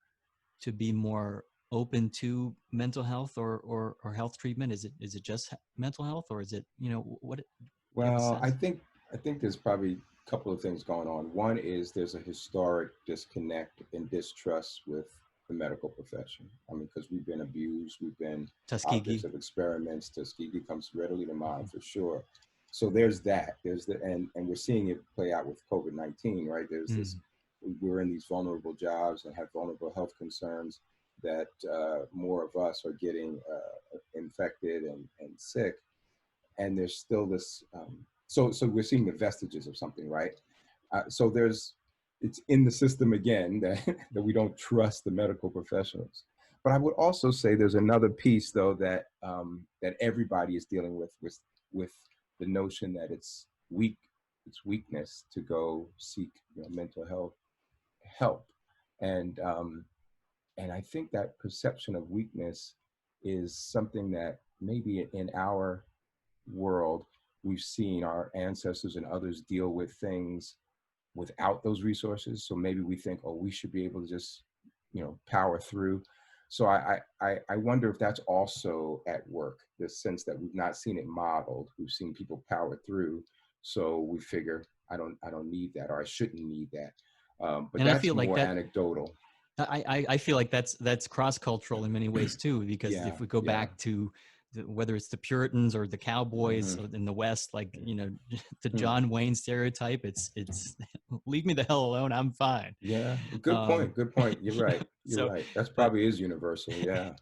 be more open to mental health or health treatment? Is it just mental health, or is it what? Do you have a Well, I sense? think I think there's probably a couple of things going on. One is there's a historic disconnect and distrust with the medical profession. I mean, because we've been abused, we've been objects Tuskegee. of experiments. Tuskegee comes readily to mind for sure. So there's that. And we're seeing it play out with COVID-19, right? There's this. Mm. We're in these vulnerable jobs and have vulnerable health concerns that more of us are getting infected and sick, and there's still this so we're seeing the vestiges of something, right? So it's in the system again that that we don't trust the medical professionals. But I would also say there's another piece, though, that everybody is dealing with the notion that it's weakness to go seek mental health help. And um, and I think that perception of weakness is something that maybe in our world, we've seen our ancestors and others deal with things without those resources. So maybe we think, oh, we should be able to just, power through. So I wonder if that's also at work, this sense that we've not seen it modeled. We've seen people power through. So we figure I don't need that, or I shouldn't need that. But And I that's feel like more that anecdotal. I feel like that's cross-cultural in many ways too, because Yeah, if we go yeah. back to whether it's the Puritans or the cowboys Hmm. in the West, like, the Hmm. John Wayne stereotype, it's leave me the hell alone, I'm fine. Yeah, good Um, point. Good point. You're right. You're so, right. That's but probably is universal. Yeah.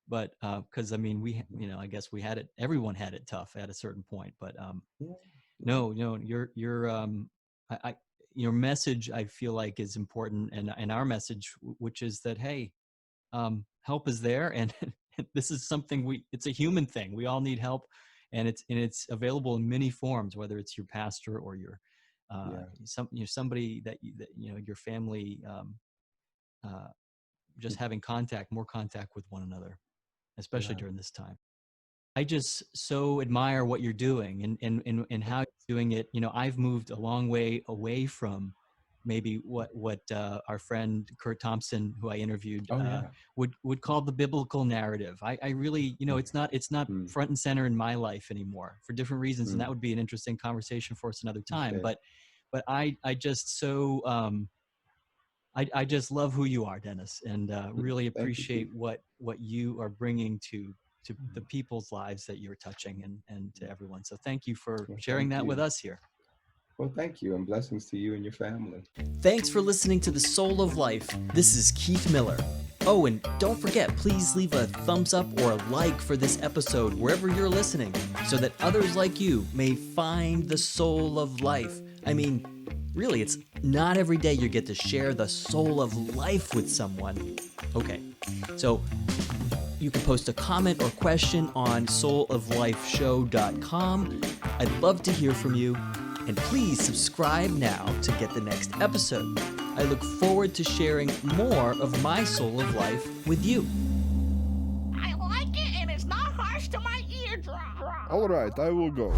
but because I mean, I guess we had it. Everyone had it tough at a certain point. But Yeah. Yeah. no, your I your message, I feel like, is important, and our message, which is that, hey, help is there, and this is something it's a human thing. We all need help, and it's available in many forms, whether it's your pastor or your Yeah. somebody that your family, uh, just having more contact with one another, especially Yeah. during this time. I just so admire what you're doing, and how you're doing it. I've moved a long way away from maybe what our friend Kurt Thompson, who I interviewed, Oh yeah. would call the biblical narrative. I really, it's not Mm, front and center in my life anymore for different reasons, and mm, that would be an interesting conversation for us another time. okay. But I just so I just love who you are, Dennis, and really Thank you, appreciate Keith. what you are bringing to the people's lives that you're touching, and to everyone. So thank you for Well, sharing thank that with you. us here. Well, thank you, and blessings to you and your family. Thanks for listening to The Soul of Life. This is Keith Miller. Oh, and don't forget, please leave a thumbs up or a like for this episode wherever you're listening, so that others like you may find the soul of life. I mean, really, it's not every day you get to share the soul of life with someone. Okay, so you can post a comment or question on souloflifeshow.com. I'd love to hear from you, and please subscribe now to get the next episode. I look forward to sharing more of my soul of life with you. I like it, and it's not harsh to my eardrum. All right, I will go.